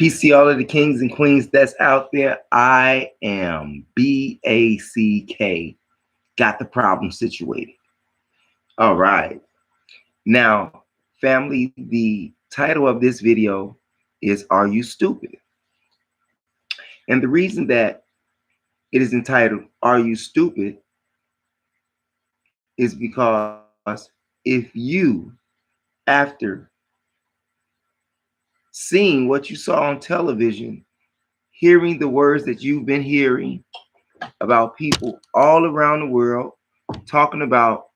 Peace to all of the kings and queens that's out there. I am BACK. Got the problem situated. All right. Now, family, the title of this video is Are You Stupid? And the reason that it is entitled Are You Stupid is because if you, after seeing what you saw on television, hearing the words that you've been hearing about people all around the world talking about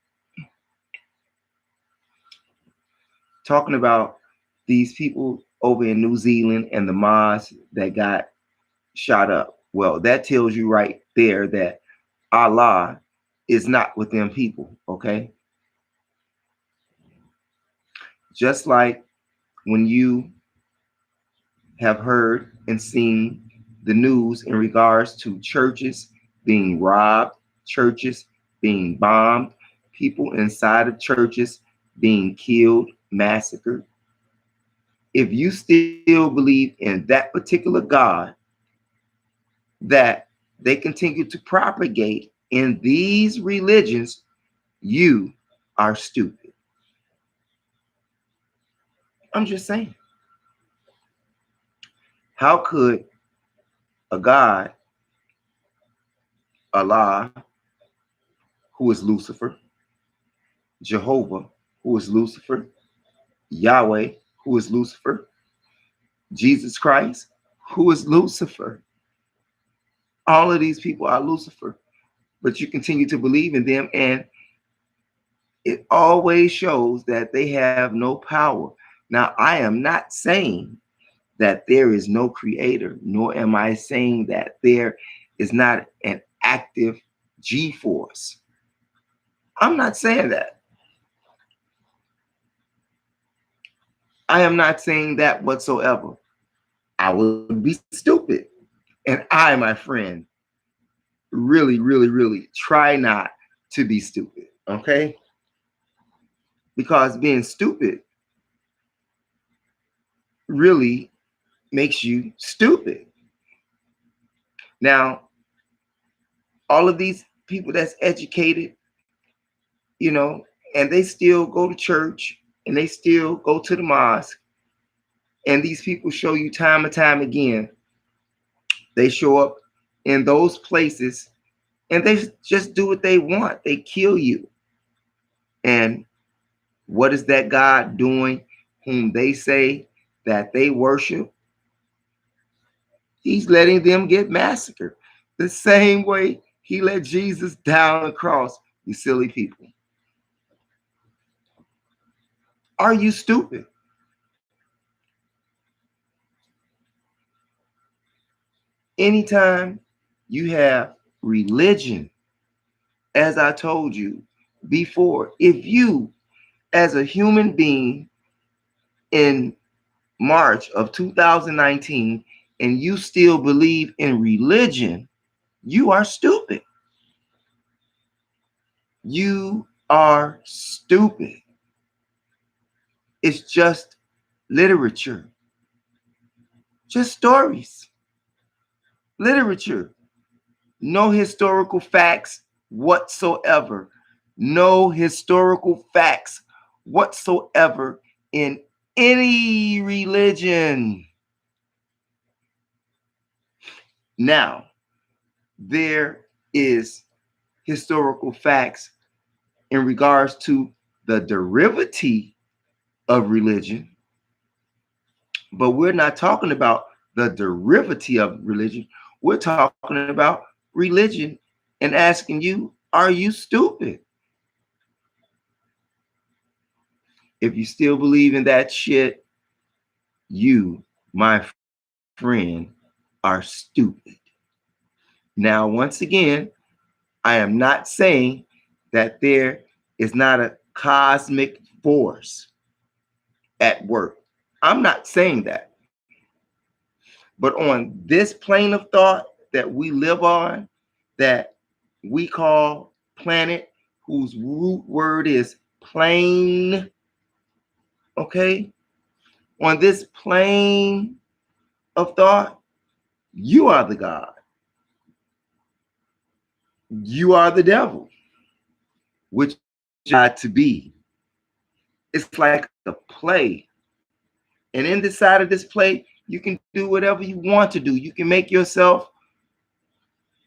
these people over in New Zealand and the mosque that got shot up. Well, that tells you right there that Allah is not with them people, okay? Just like when you have heard and seen the news in regards to churches being robbed, churches being bombed, people inside of churches being killed, massacred. If you still believe in that particular God that they continue to propagate in these religions, you are stupid. I'm just saying. How could a God, Allah, who is Lucifer, Jehovah, who is Lucifer, Yahweh, who is Lucifer, Jesus Christ, who is Lucifer? All of these people are Lucifer, but you continue to believe in them, and it always shows that they have no power. Now, I am not saying that there is no creator, nor am I saying that there is not an active G-force. I'm not saying that. I am not saying that whatsoever. I would be stupid. And I, my friend, really, really, really try not to be stupid, okay? Because being stupid really makes you stupid. Now, all of these people that's educated, you know, and they still go to church and they still go to the mosque, and these people show you time and time again, they show up in those places and they just do what they want. They kill you. And what is that God doing whom they say that they worship? He's letting them get massacred the same way he let Jesus down the cross. You silly people. Are you stupid? Anytime you have religion, as I told you before, if you, as a human being in March of 2019, and you still believe in religion, you are stupid. You are stupid. It's just literature, just stories, literature, no historical facts whatsoever, no historical facts whatsoever in any religion. Now, there is historical facts in regards to the derivative of religion, but we're not talking about the derivative of religion. We're talking about religion and asking you, are you stupid? If you still believe in that shit, you, my friend, are stupid. Now, once again, I am not saying that there is not a cosmic force at work. I'm not saying that. But on this plane of thought that we live on, that we call planet, whose root word is plane, okay? On this plane of thought, you are the God. You are the devil, which God to be. It's like a play. And in the side of this play, you can do whatever you want to do. You can make yourself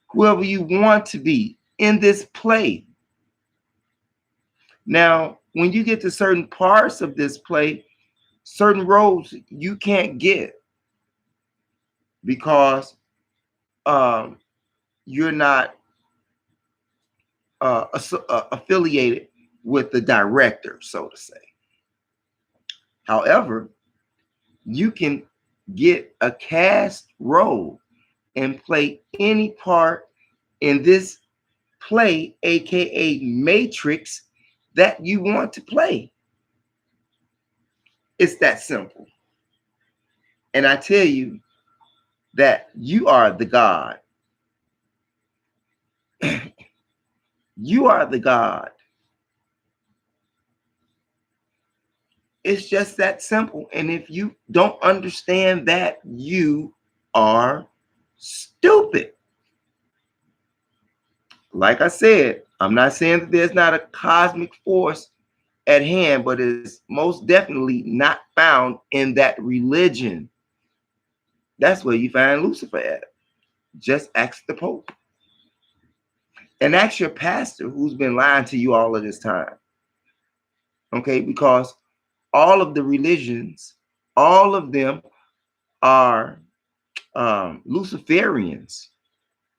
whoever you want to be in this play. Now, when you get to certain parts of this play, certain roles you can't get because you're not affiliated with the director, so to say. However, you can get a cast role and play any part in this play, aka Matrix, that you want to play. It's that simple. And I tell you that you are the God. You are the God. It's just that simple. And if you don't understand that, you are stupid. Like I said, I'm not saying that there's not a cosmic force at hand, but it's most definitely not found in that religion. That's where you find Lucifer at. Just ask the Pope. And ask your pastor who's been lying to you all of this time. Okay, because all of the religions, all of them are Luciferians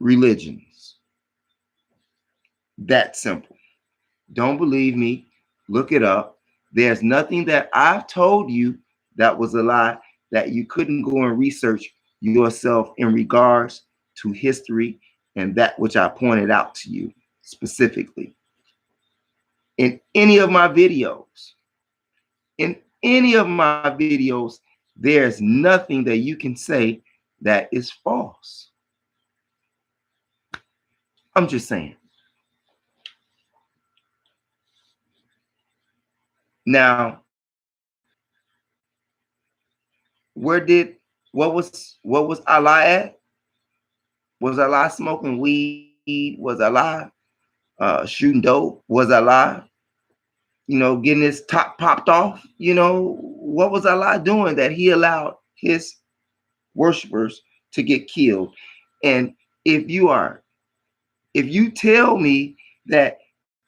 religions. That simple. Don't believe me? Look it up. There's nothing that I've told you that was a lie that you couldn't go and research yourself in regards to history and that which I pointed out to you specifically. In any of my videos, there's nothing that you can say that is false. I'm just saying. Now, what was Allah at? Was Allah smoking weed? Was Allah shooting dope? Was Allah, getting his top popped off? What was Allah doing that he allowed his worshipers to get killed? And if you tell me that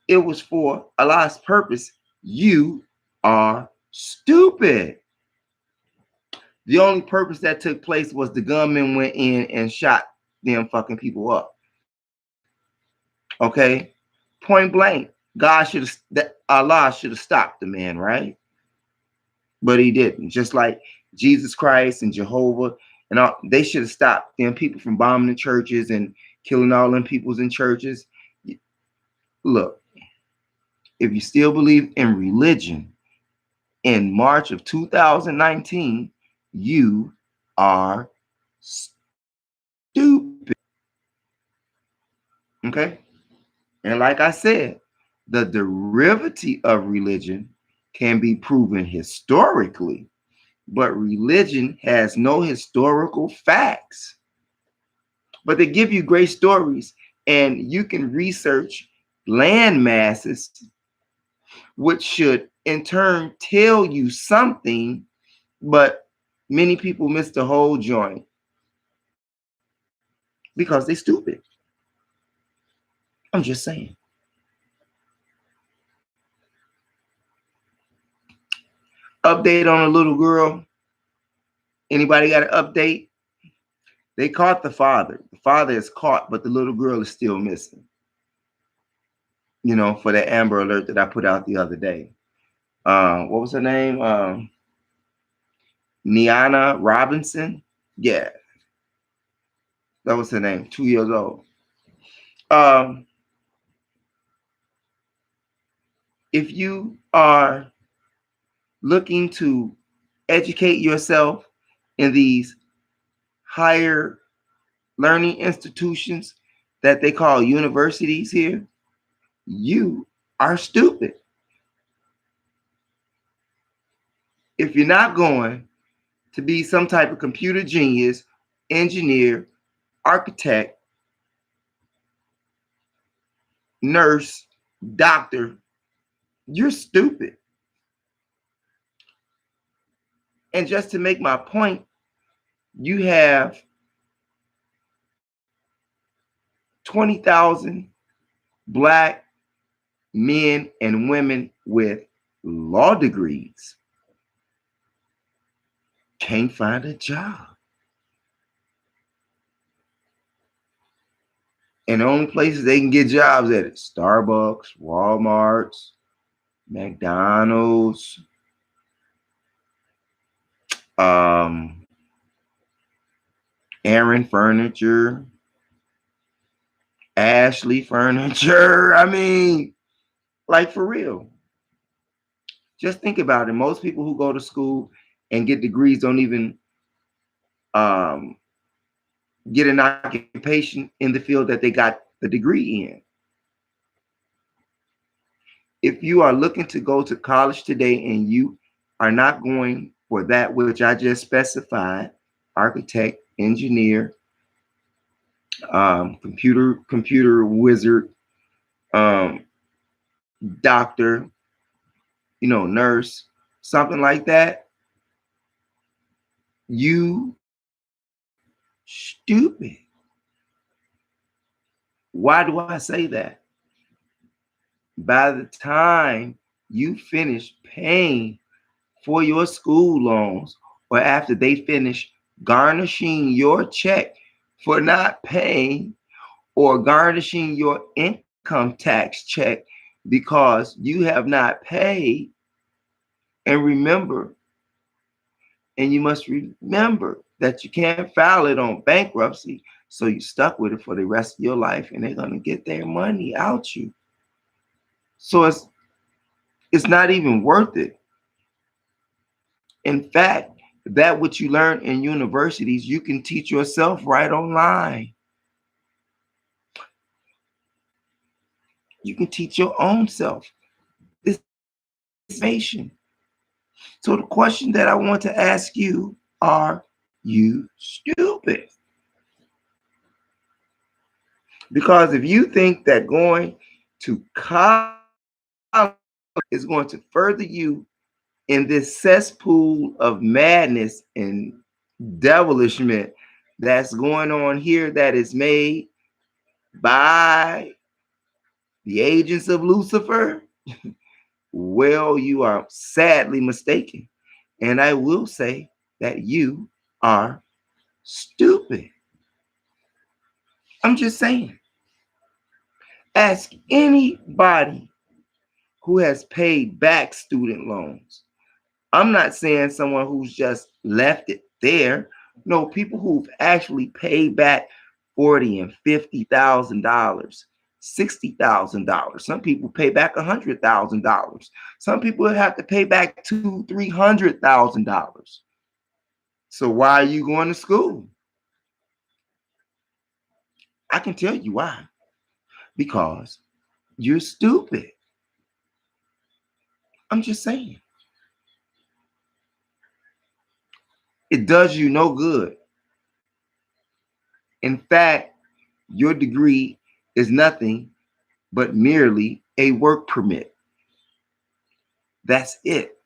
it was for Allah's purpose, you are stupid. The only purpose that took place was the gunman went in and shot them fucking people up. Okay? Point blank. Allah should have stopped the man, right? But he didn't. Just like Jesus Christ and Jehovah and all, they should have stopped them people from bombing the churches and killing all them peoples in churches. Look, if you still believe in religion in March of 2019, you are stupid. Okay? And like I said, the derivative of religion can be proven historically, but religion has no historical facts. But they give you great stories, and you can research land masses, which should in turn tell you something, but many people miss the whole joint because they're stupid. I'm just saying. Update on a little girl. Anybody got an update? They caught the father. The father is caught, but the little girl is still missing. For the Amber Alert that I put out the other day. What was her name? Niana Robinson. Yeah, that was her name. 2 years old. If you are looking to educate yourself in these higher learning institutions that they call universities here, you are stupid. If you're not going, to be some type of computer genius, engineer, architect, nurse, doctor, you're stupid. And just to make my point, you have 20,000 Black men and women with law degrees can't find a job. And the only places they can get jobs at is Starbucks, Walmart's, McDonald's, Aaron Furniture, Ashley Furniture. I mean, like for real. Just think about it. Most people who go to school and get degrees don't even um, get an occupation in the field that they got the degree in. If you are looking to go to college today and you are not going for that which I just specified, architect, engineer, computer wizard, um, doctor, nurse, something like that, you stupid. Why do I say that? By the time you finish paying for your school loans, or after they finish garnishing your check for not paying, or garnishing your income tax check because you have not paid, and you must remember that you can't file it on bankruptcy, so you're stuck with it for the rest of your life, and they're going to get their money out you. So it's not even worth it. In fact, that which you learn in universities, you can teach yourself right online. You can teach your own self this information. So the question that I want to ask you, are you stupid? Because if you think that going to college is going to further you in this cesspool of madness and devilishment that's going on here, that is made by the agents of Lucifer, well, you are sadly mistaken. And I will say that you are stupid. I'm just saying. Ask anybody who has paid back student loans. I'm not saying someone who's just left it there. No, people who've actually paid back $40,000 and $50,000, $60,000. Some people pay back $100,000. Some people have to pay back $200,000, $300,000. So why are you going to school? I can tell you why. Because you're stupid. I'm just saying. It does you no good. In fact, your degree is nothing but merely a work permit. That's it.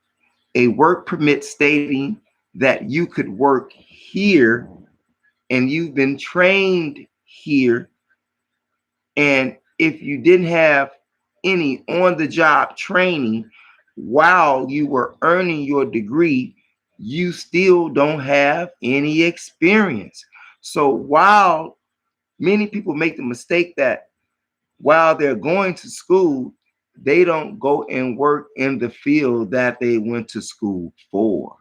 A work permit stating that you could work here and you've been trained here. And if you didn't have any on-the-job training while you were earning your degree, you still don't have any experience. So while many people make the mistake that while they're going to school, they don't go and work in the field that they went to school for.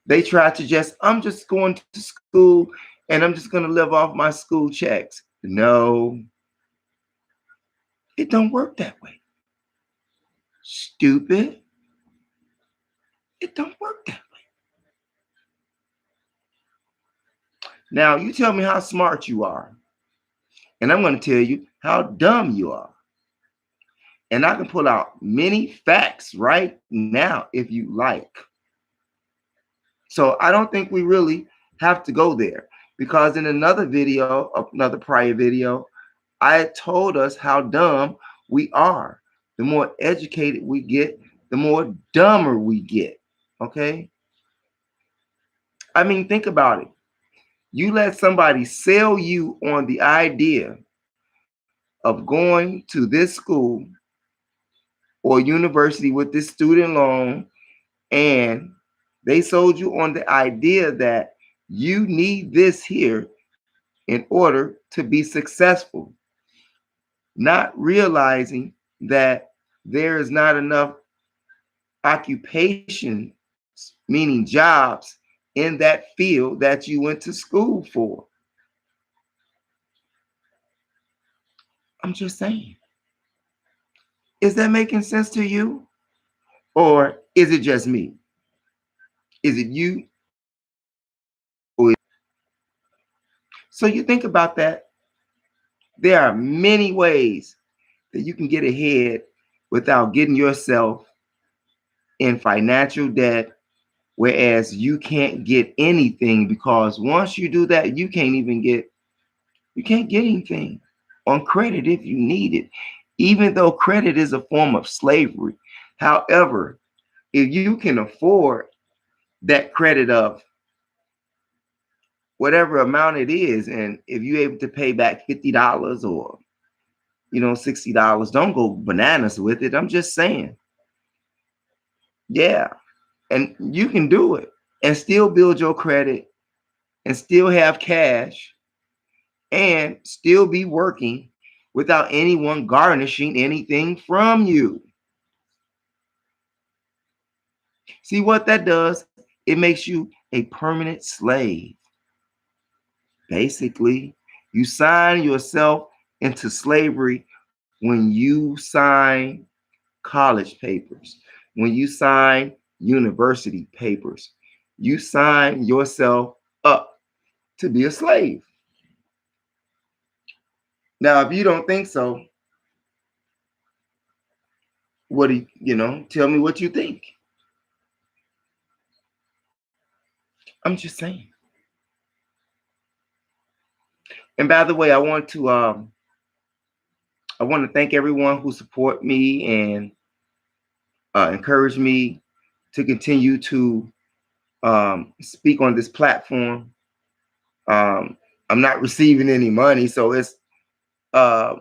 They try to I'm just going to school and I'm just going to live off my school checks. No, it don't work that way. Stupid. It don't work that way. Now, you tell me how smart you are, and I'm going to tell you how dumb you are. And I can pull out many facts right now if you like. So I don't think we really have to go there, because in another video, another prior video, I told us how dumb we are. The more educated we get, the more dumber we get. Okay? I mean, think about it. You let somebody sell you on the idea of going to this school or university with this student loan, and they sold you on the idea that you need this here in order to be successful, not realizing that there is not enough occupation, meaning jobs, in that field that you went to school for. I'm just saying. Is that making sense to you? Or is it just me? Is it you? So you think about that. There are many ways that you can get ahead without getting yourself in financial debt, whereas you can't get anything, because once you do that, you can't get anything on credit if you need it, even though credit is a form of slavery. However, if you can afford that credit of whatever amount it is, and if you're able to pay back $50 or $60, don't go bananas with it. I'm just saying, yeah, and you can do it and still build your credit and still have cash and still be working without anyone garnishing anything from you. See what that does? It makes you a permanent slave. Basically, you sign yourself into slavery when you sign college papers, when you sign university papers. You sign yourself up to be a slave. Now, if you don't think so, what do tell me what you think. I'm just saying. And by the way, I want to thank everyone who support me and encourage me to continue to speak on this platform. I'm not receiving any money, so it's uh,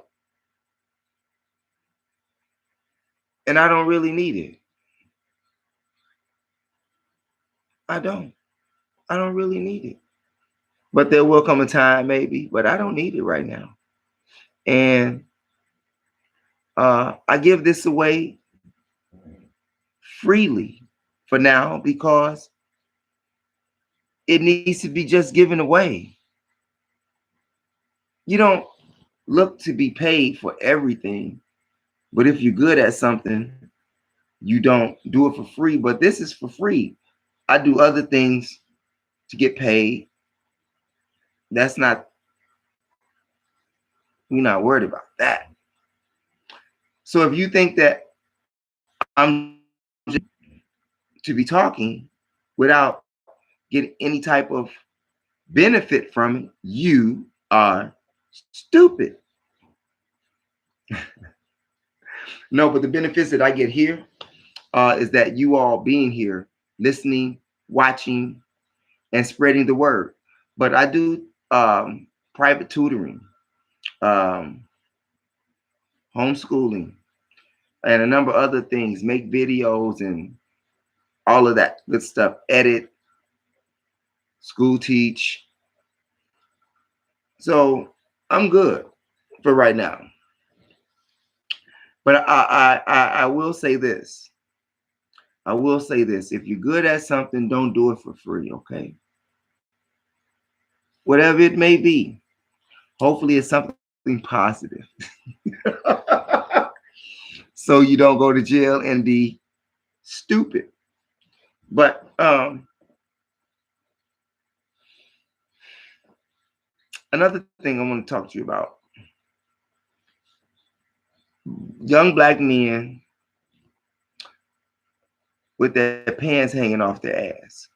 and I don't really need it. I don't. I don't really need it. But there will come a time, maybe. But I don't need it right now. And I give this away freely for now, because it needs to be just given away. You don't look to be paid for everything, but if you're good at something, you don't do it for free. But this is for free. I do other things to get paid. That's not, we're not worried about that. So if you think that I'm just to be talking without getting any type of benefit from it, you are stupid. No, but the benefits that I get here is that you all being here, listening, watching, and spreading the word. But I do private tutoring, um, homeschooling, and a number of other things, make videos and all of that good stuff, edit, school teach. So I'm good for right now. But I will say this. I will say this. If you're good at something, don't do it for free, okay? Whatever it may be. Hopefully it's something positive. So you don't go to jail and be stupid. But another thing I want to talk to you about. young black men with their pants hanging off their ass.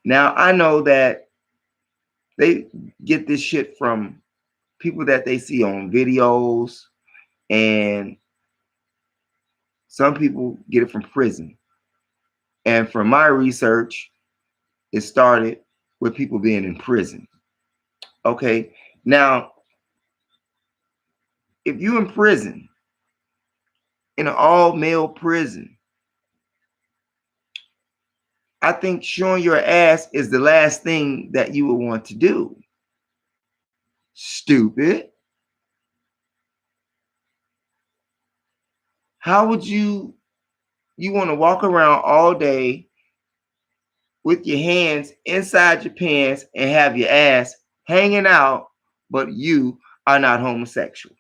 Now, I know that they get this shit from people that they see on videos, and some people get it from prison. And from my research, it started with people being in prison. Okay. Now, if you're in prison, in an all-male prison, I think showing your ass is the last thing that you would want to do. Stupid. How would you want to walk around all day with your hands inside your pants and have your ass hanging out, but you are not homosexual?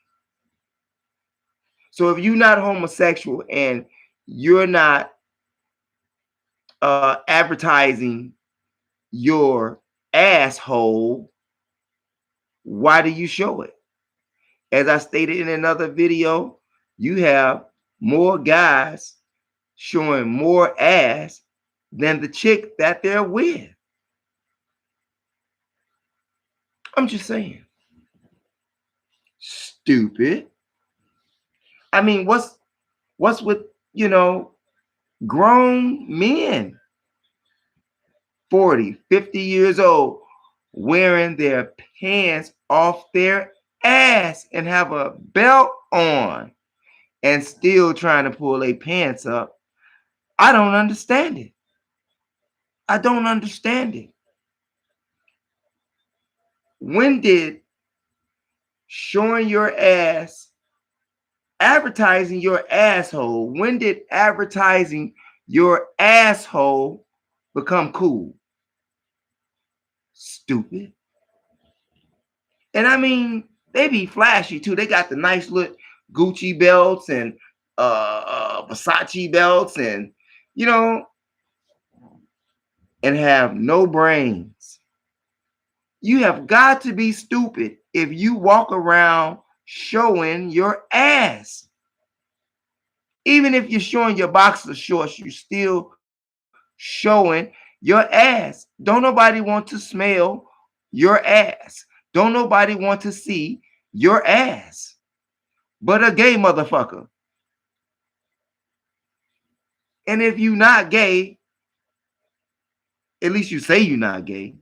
So if you're not homosexual and you're not advertising your asshole, why do you show it? As I stated in another video, you have more guys showing more ass than the chick that they're with. I'm just saying. Stupid. I mean, what's with, grown men 40, 50 years old wearing their pants off their ass and have a belt on and still trying to pull their pants up? I don't understand it. I don't understand it. When did showing your ass, advertising your asshole, when did advertising your asshole become cool? Stupid. And I mean, they be flashy too. They got the nice little Gucci belts and Versace belts, and and have no brains. You have got to be stupid if you walk around showing your ass. Even if you're showing your boxer shorts, you still showing your ass. Don't nobody want to smell your ass. Don't nobody want to see your ass but a gay motherfucker. And if you're not gay, at least you say you're not gay.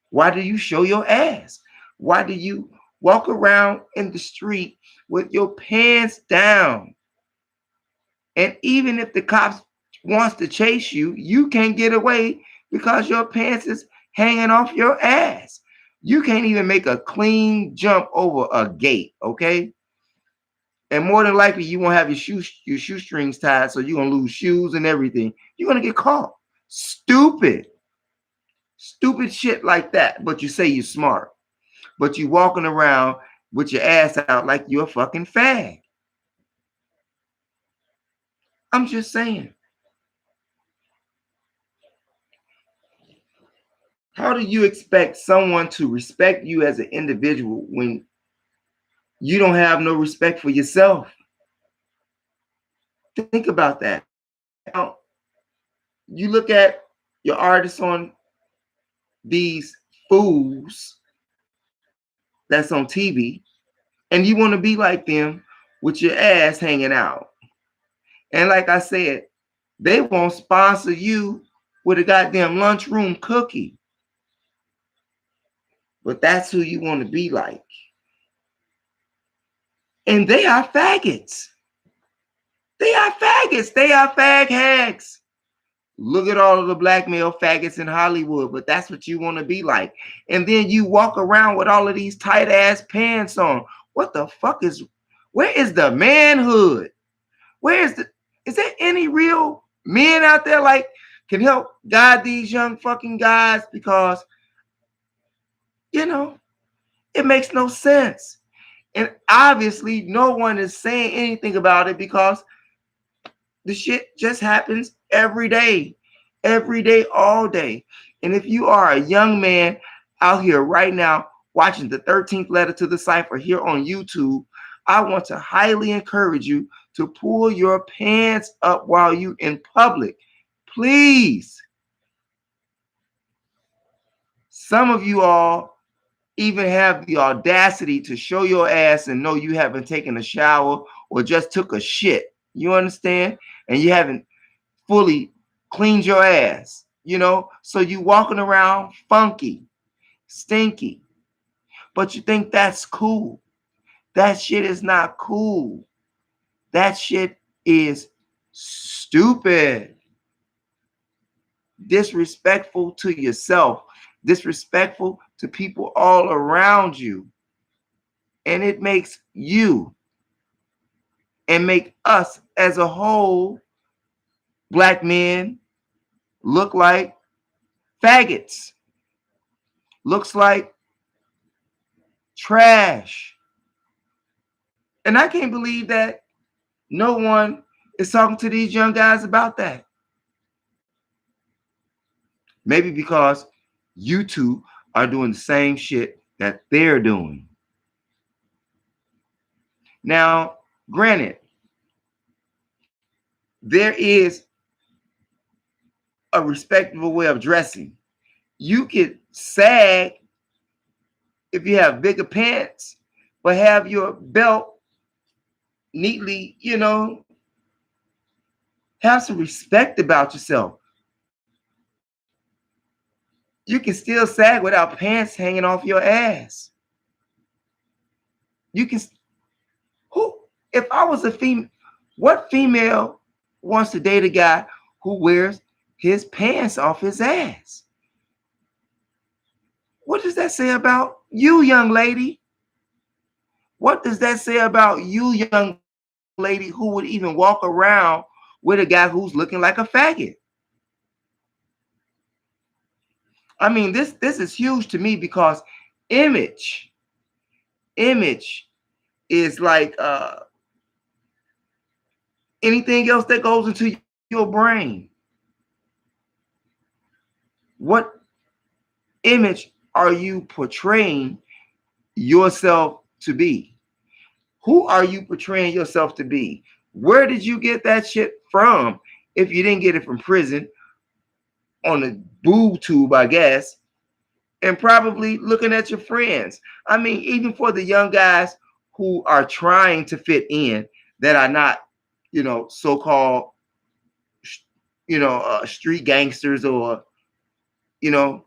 Why do you show your ass? Why do you walk around in the street with your pants down? And even if the cops wants to chase you, you can't get away because your pants is hanging off your ass. You can't even make a clean jump over a gate, okay? And more than likely, you won't have your shoestrings tied, so you're gonna lose shoes and everything. You're gonna get caught. Stupid shit like that. But you say you're smart, but you walking around with your ass out like you're a fucking fag. I'm just saying. How do you expect someone to respect you as an individual when you don't have no respect for yourself? Think about that. Now, you look at your artists on these fools that's on TV, and you want to be like them with your ass hanging out. And like I said, they won't sponsor you with a goddamn lunchroom cookie. But that's who you want to be like. And they are faggots. They are faggots. They are fag hags. Look at all of the black male faggots in Hollywood, but that's what you want to be like. And then you walk around with all of these tight ass pants on. What the fuck where is the manhood? Is there any real men out there like can help guide these young fucking guys? Because, it makes no sense. And obviously no one is saying anything about it because the shit just happens every day, all day. And if you are a young man out here right now watching the 13th letter to the cipher here on YouTube, I want to highly encourage you to pull your pants up while you in public. Please. Some of you all even have the audacity to show your ass and know you haven't taken a shower or just took a shit. You understand? And you haven't fully cleaned your ass, So you walking around funky, stinky. But you think that's cool. That shit is not cool. That shit is stupid. Disrespectful to yourself. Disrespectful to people all around you. And it makes you and make us as a whole, black men, look like faggots. Looks like trash. And I can't believe that no one is talking to these young guys about that. Maybe because you two are doing the same shit that they're doing. Now, granted, there is a respectable way of dressing. You could sag if you have bigger pants, but have your belt neatly, have some respect about yourself. You can still sag without pants hanging off your ass. You can, if I was a female, what female wants to date a guy who wears his pants off his ass? What does that say about you, young lady? What does that say about you, young lady, who would even walk around with a guy who's looking like a faggot? I mean, this is huge to me because image is like anything else that goes into your brain. What image are you portraying yourself to be? Who are you portraying yourself to be? Where did you get that shit from? If you didn't get it from prison, on the boob tube, I guess, and probably looking at your friends. I mean, even for the young guys who are trying to fit in, that are not, so-called, street gangsters, or, you don't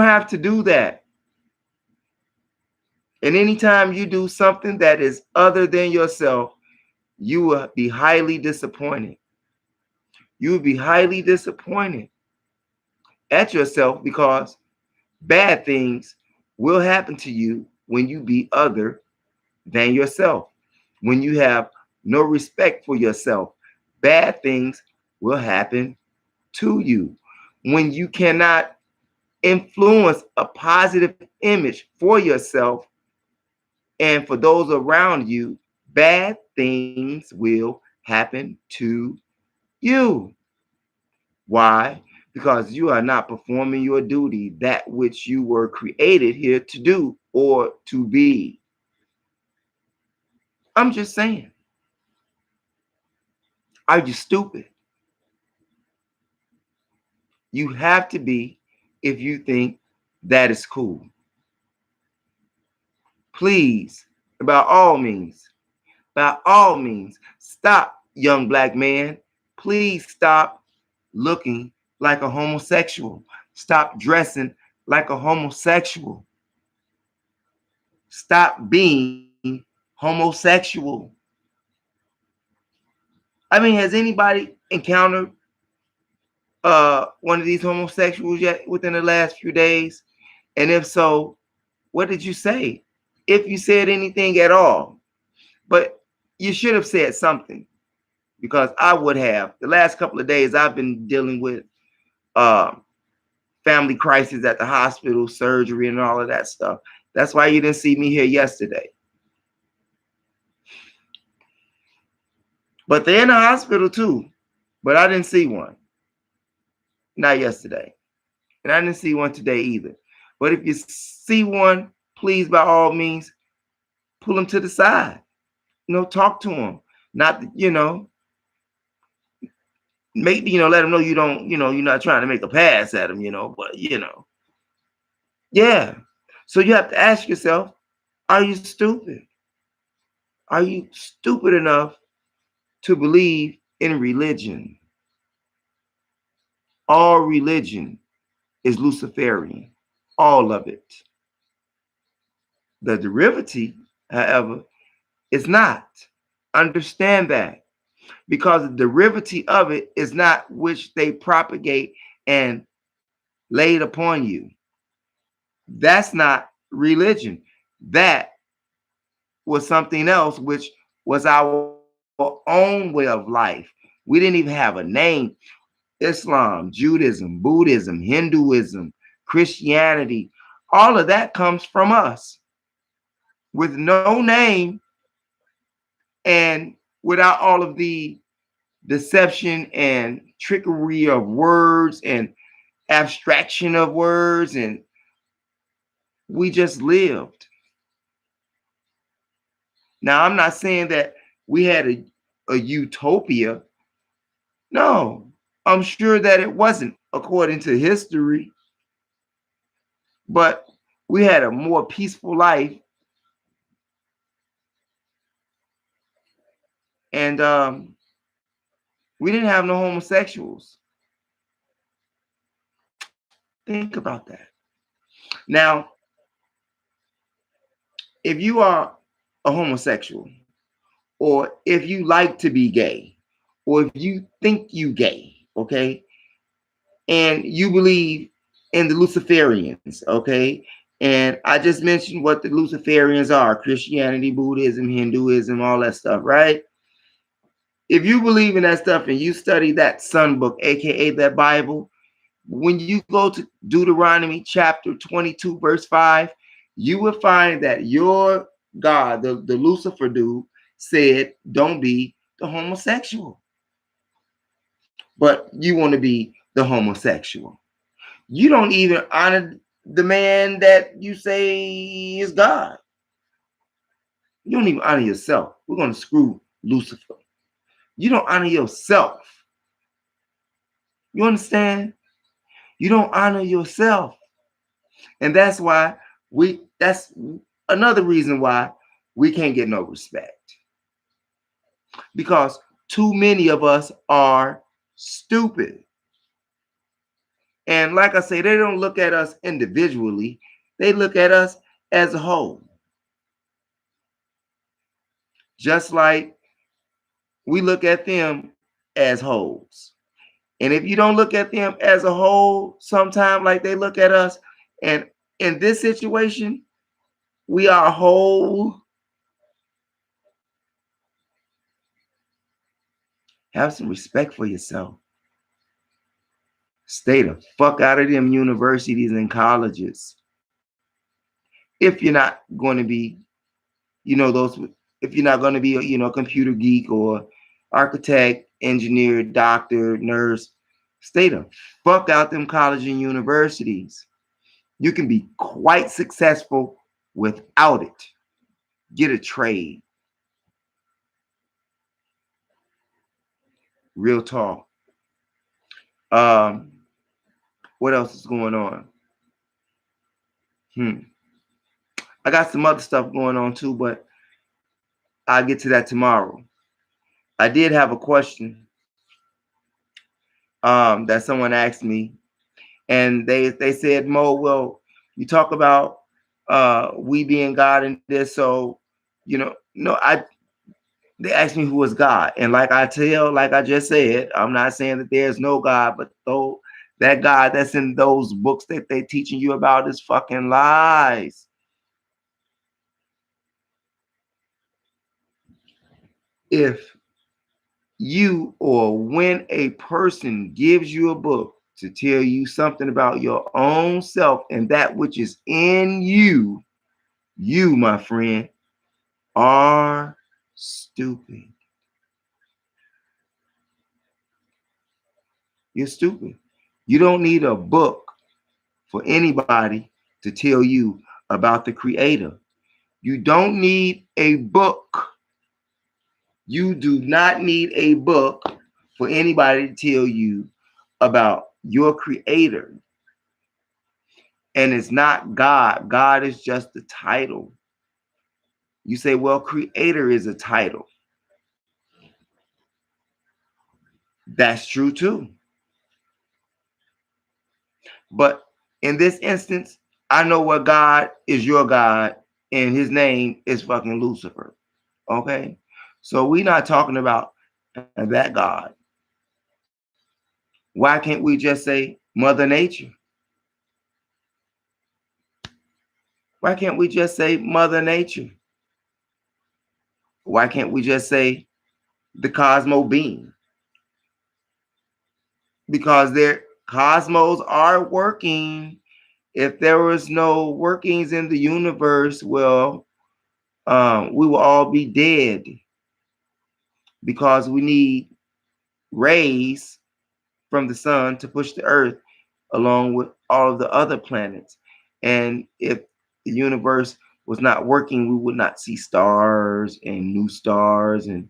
have to do that. And anytime you do something that is other than yourself, you will be highly disappointed. You will be highly disappointed at yourself because bad things will happen to you when you be other than yourself. When you have no respect for yourself, bad things will happen to you. When you cannot influence a positive image for yourself and for those around you, bad things will happen to you. Why? Because you are not performing your duty, that which you were created here to do or to be. I'm just saying. Are you stupid? You have to be if you think that is cool. Please, by all means, stop, young black man. Please stop looking like a homosexual. Stop dressing like a homosexual. Stop being homosexual. I mean, has anybody encountered one of these homosexuals yet within the last few days? And if so, what did you say? If you said anything at all. But you should have said something, because I would have. The last couple of days I've been dealing with family crisis at the hospital, surgery, and all of that stuff. That's why you didn't see me here yesterday. But they're in the hospital too. But I didn't see one. Not yesterday. And I didn't see one today either. But if you see one, please, by all means, pull them to the side. Talk to them. Not, maybe, let them know you don't, you're not trying to make a pass at them, but, yeah. So you have to ask yourself, are you stupid? Are you stupid enough to believe in religion? All religion is Luciferian. All of it. The derivative, however, is not. Understand that. Because the derivative of it is not which they propagate and laid upon you. That's not religion. That was something else, which was our own way of life. We didn't even have a name. Islam, Judaism, Buddhism, Hinduism, Christianity, all of that comes from us with no name and without all of the deception and trickery of words and abstraction of words, and we just lived. Now, I'm not saying that we had a utopia. No, I'm sure that it wasn't according to history, but we had a more peaceful life. And we didn't have no homosexuals. Think about that. Now, if you are a homosexual, or if you like to be gay, or if you think you gay, okay, and you believe in the Luciferians, okay, and I just mentioned what the Luciferians are: Christianity, Buddhism, Hinduism, all that stuff, right? If you believe in that stuff and you study that sun book, aka that Bible, when you go to Deuteronomy chapter 22, verse 5, you will find that your God, the Lucifer dude, said, don't be the homosexual. But you want to be the homosexual. You don't even honor the man that you say is God. You don't even honor yourself. We're going to screw Lucifer. You don't honor yourself. You understand? You don't honor yourself. And that's why that's another reason why we can't get no respect. Because too many of us are stupid. And like I say, they don't look at us individually. They look at us as a whole. Just like we look at them as wholes. And if you don't look at them as a whole, sometimes like they look at us, and in this situation, we are whole. Have some respect for yourself. Stay the fuck out of them universities and colleges. If you're not going to be, if you're not going to be, a computer geek or architect, engineer, doctor, nurse, stay the fuck out them colleges and universities. You can be quite successful without it. Get a trade. Real talk. What else is going on? I got some other stuff going on too, but I'll get to that tomorrow. I did have a question that someone asked me, and they said, Mo, well, you talk about we being God in this, so they asked me who was God, and like I just said, I'm not saying that there's no God, but though that God that's in those books that they're teaching you about is fucking lies. If you or when a person gives you a book to tell you something about your own self and that which is in you, you, my friend, are stupid. You're stupid. You don't need a book for anybody to tell you about the Creator. You don't need a book. You do not need a book for anybody to tell you about your Creator. And it's not God. God is just the title. You say, well, Creator is a title. That's true too. But in this instance, I know what God is your God, and his name is fucking Lucifer. Okay? So we're not talking about that God. Why can't we just say Mother Nature? Why can't we just say Mother Nature? Why can't we just say the Cosmo being? Because their cosmos are working. If there was no workings in the universe, well, we will all be dead because we need rays from the sun to push the earth along with all of the other planets. And if the universe was not working, we would not see stars and new stars and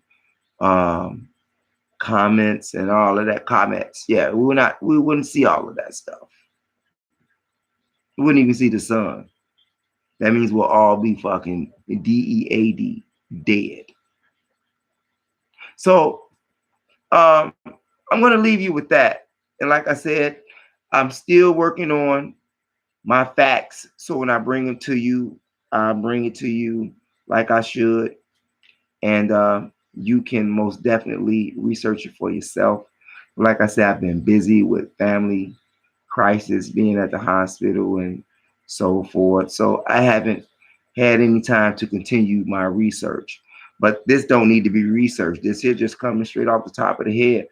comets and all of that. Comets, yeah, we wouldn't see all of that stuff. We wouldn't even see the sun. That means we'll all be fucking dead, dead. So I'm going to leave you with that. And like I said, I'm still working on my facts. So when I bring them to you, I bring it to you like I should. And you can most definitely research it for yourself. Like I said, I've been busy with family crisis, being at the hospital and so forth. So I haven't had any time to continue my research. But this don't need to be researched. This here just coming straight off the top of the head.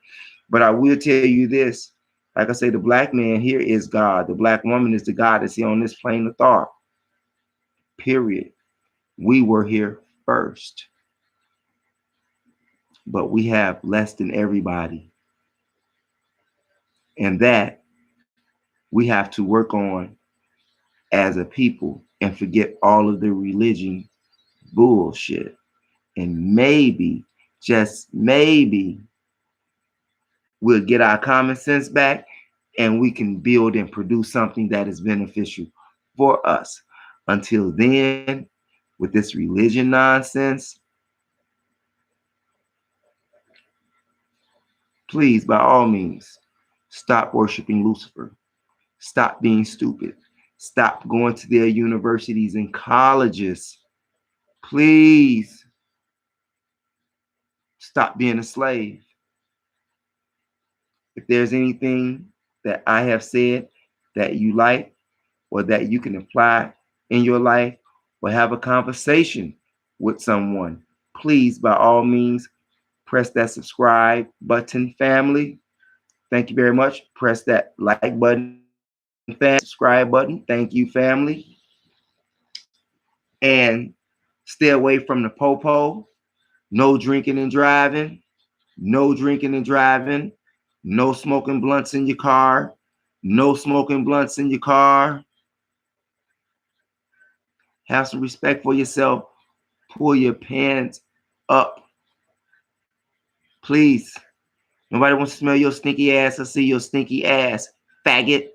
But I will tell you this. Like I say, the black man here is God. The black woman is the God that's here on this plane of thought. Period. We were here first. But we have less than everybody. And that we have to work on as a people and forget all of the religion bullshit. And maybe, just maybe, we'll get our common sense back and we can build and produce something that is beneficial for us. Until then, with this religion nonsense, please, by all means, stop worshiping Lucifer. Stop being stupid. Stop going to their universities and colleges. Please stop being a slave. If there's anything that I have said that you like or that you can apply in your life or have a conversation with someone, please, by all means, press that subscribe button, family. Thank you very much. Press that like button, subscribe button. Thank you, family. And stay away from the popo. No drinking and driving. No drinking and driving. No smoking blunts in your car. No smoking blunts in your car. Have some respect for yourself. Pull your pants up. Please. Nobody wants to smell your stinky ass or see your stinky ass, faggot.